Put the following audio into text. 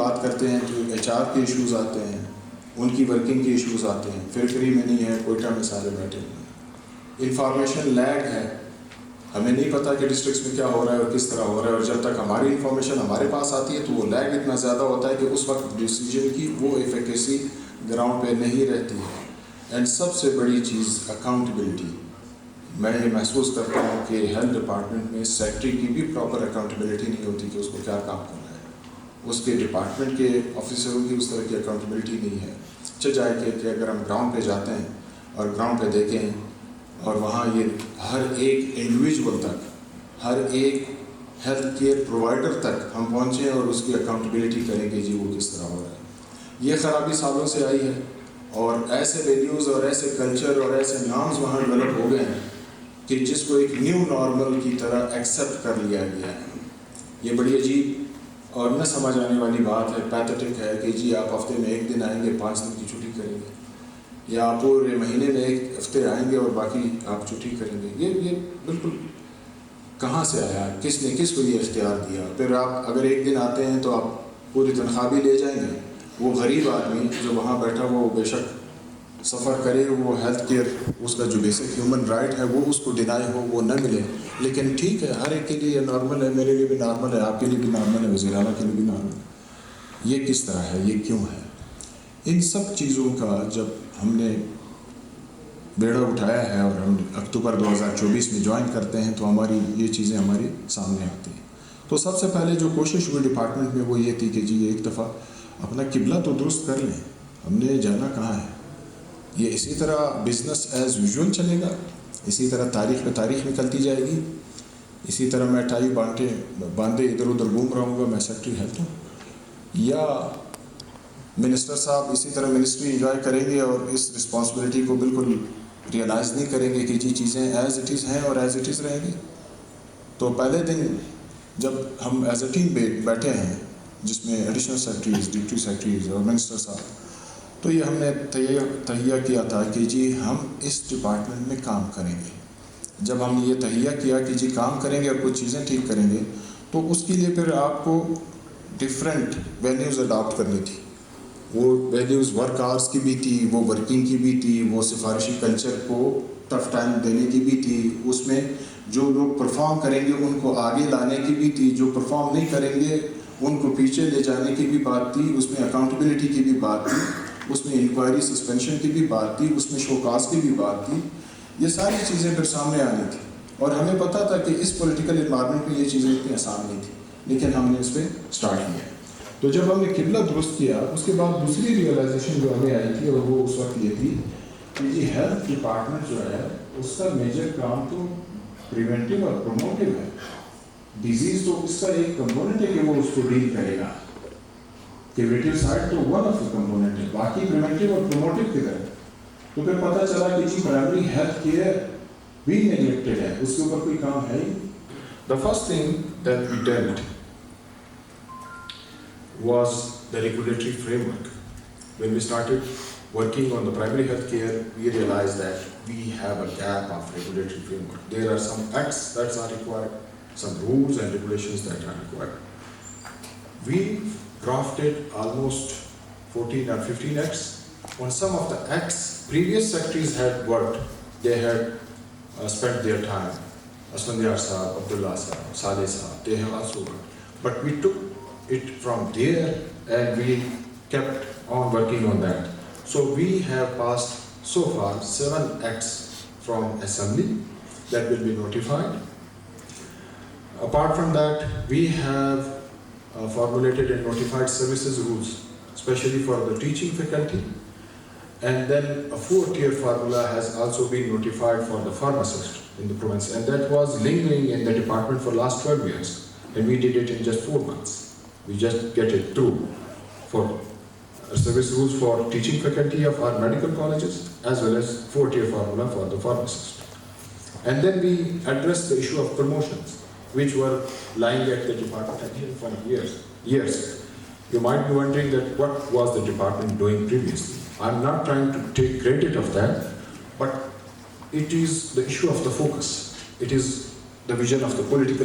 بات کرتے ہیں تو HR کے ایشوز آتے ہیں, ان کی ورکنگ کے ایشوز آتے ہیں. فری میں نہیں ہے, کوئٹہ میں سارے بیٹھے ہوئے ہیں. انفارمیشن لیگ ہے, ہمیں نہیں پتہ کہ ڈسٹرکٹس میں کیا ہو رہا ہے اور کس طرح ہو رہا ہے, اور جب تک ہماری انفارمیشن ہمارے پاس آتی ہے تو وہ لیگ اتنا زیادہ ہوتا ہے کہ اس وقت ڈیسیجن کی وہ ایفیکیسی گراؤنڈ پہ نہیں رہتی ہے. اینڈ سب سے بڑی چیز اکاؤنٹیبلٹی. میں یہ محسوس کرتا ہوں کہ ہیلتھ ڈپارٹمنٹ میں سیکٹری کی بھی پراپر اکاؤنٹیبلٹی نہیں ہوتی کہ اس کو کیا کام کرنا ہے. اس کے ڈپارٹمنٹ کے آفیسروں کی اس طرح کی اکاؤنٹیبلٹی نہیں ہے. اچھا جائے کہ اگر ہم گراؤنڈ پہ جاتے ہیں اور گراؤنڈ پہ دیکھیں اور وہاں یہ ہر ایک انڈیویژول تک, ہر ایک ہیلتھ کیئر پرووائڈر تک ہم پہنچیں اور اس کی اکاؤنٹیبلٹی کریں کہ جی وہ کس طرح ہو رہا ہے. یہ خرابی سالوں سے آئی ہے, اور ایسے ویلیوز اور ایسے کلچر اور ایسے نامز وہاں ڈیولپ ہو گئے ہیں کہ جس کو ایک نیو نارمل کی طرح ایکسیپٹ کر لیا گیا ہے. یہ بڑی عجیب اور نہ سمجھ آنے والی بات ہے, پیتھیٹک ہے کہ جی آپ ہفتے میں 1 دن آئیں گے, 5 دن کی چھٹی کریں گے, یا آپ پورے مہینے میں 1 ہفتے آئیں گے اور باقی آپ چھٹی کریں گے. یہ بالکل کہاں سے آیا, کس نے کس کو یہ اختیار دیا؟ پھر آپ اگر 1 دن آتے ہیں تو آپ پوری تنخواہ بھی لے جائیں گے. وہ غریب آدمی جو وہاں بیٹھا وہ بے شک سفر کرے, وہ ہیلتھ کیئر اس کا جو بیسک ہیومن رائٹ ہے وہ اس کو ڈینائی ہو, وہ نہ ملے. لیکن ٹھیک ہے, ہر ایک کے لیے یہ نارمل ہے, میرے لیے بھی نارمل ہے, آپ کے لیے بھی نارمل ہے, وزیر اعلیٰ کے لیے بھی نارمل ہے. یہ کس طرح ہے, یہ کیوں ہے؟ ان سب چیزوں کا جب ہم نے بیڑا اٹھایا ہے اور ہم اکتوبر 2024 میں جوائن کرتے ہیں تو ہماری یہ چیزیں ہمارے سامنے آتی ہیں. تو سب سے پہلے جو کوشش ہوئی ڈپارٹمنٹ میں وہ یہ تھی کہ جی ایک دفعہ اپنا قبلہ تو درست کر لیں, ہم نے جانا کہاں ہے. یہ اسی طرح بزنس ایز یوزول چلے گا, اسی طرح تاریخ پہ تاریخ نکلتی جائے گی, اسی طرح میں ٹائی باندھے ادھر ادھر گھوم رہا ہوں گا, میں سیکٹری ہیلتھ ہوں, یا منسٹر صاحب اسی طرح منسٹری انجوائے کریں گے اور اس رسپانسبلٹی کو بالکل ریئلائز نہیں کریں گے کہ جی چیزیں ایز اٹ از ہیں اور ایز اٹ از رہیں گی. تو پہلے دن جب ہم ایز اے ٹیم بیٹھے ہیں جس میں ایڈیشنل سیکرٹریز, ڈپٹی سیکرٹریز اور منسٹر صاحب, تو یہ ہم نے تہیہ کیا تھا کہ جی ہم اس ڈپارٹمنٹ میں کام کریں گے. جب ہم نے یہ تہیہ کیا کہ جی کام کریں گے اور کچھ چیزیں ٹھیک کریں گے, تو اس کے لیے پھر آپ کو ڈفرینٹ ویلیوز اڈاپٹ کرنی تھی. وہ ویلیوز ورک آورس کی بھی تھی, وہ ورکنگ کی بھی تھی, وہ سفارشی کلچر کو ٹف ٹائم دینے کی بھی تھی, اس میں جو لوگ پرفارم کریں گے ان کو آگے لانے کی بھی تھی, جو پرفارم نہیں کریں گے ان کو پیچھے لے جانے کی بھی بات تھی, اس میں اکاؤنٹیبلٹی کی بھی بات تھی, اس میں انکوائری سسپینشن کی بھی بات تھی, اس میں شوکاز کی بھی بات تھی. یہ ساری چیزیں پھر سامنے آنی تھی, اور ہمیں پتہ تھا کہ اس پولیٹیکل انوائرمنٹ میں یہ چیزیں اتنی آسان نہیں تھیں, لیکن ہم نے اس پہ اسٹارٹ کیا. تو جب ہم نے قبلہ درست کیا, اس کے بعد دوسری ریئلائزیشن جو ہمیں آئی تھی اور وہ اس وقت یہ تھی کہ جی ہیلتھ ڈپارٹمنٹ جو ہے اس کا میجر کام تو پریونٹیو اور پروموٹیو ہے. ڈیزیز تو اس کا ایک کمپوننٹ ہے کہ وہ اس کو ڈیل کرے گا, کیوریٹیو سائڈ تو ون آف دا کمپوننٹ ہے, باقی پریونٹیو اور پروموٹیو کدھر ہے. تو پھر پتہ چلا کہ جی پرائمری ہیلتھ کیئر بھی نیگلیکٹڈ ہے, اس کے اوپر کوئی کام ہے ہی. The first thing that we did was the regulatory framework. When we started working on the primary health care, we realized that we have a gap of regulatory framework. There are some acts that are required, some rules and regulations that are required. We drafted almost 14 or 15 acts. On some of the acts, previous secretaries had worked. They had spent their time. Asfandiar Sahab, Abdullah Sahab, Saleh Sahab, they have also worked. But we took it from there and we kept on working on that. So we have passed so far 7 acts from assembly that will be notified. Apart from that, we have formulated and notified services rules, especially for the teaching faculty, and then a 4-tier formula has also been notified for the pharmacist in the province, and that was lingering in the department for last 12 years, and we did it in just 4 months. We just get it through for service rules for teaching faculty of our medical colleges as well as 4-tier formula for the pharmacist. And then we addressed the issue of promotions, which were lying at the department for years. You might be wondering that what was the department doing previously. I'm not trying to take credit of that, but it is the issue of the focus. It is the vision of the political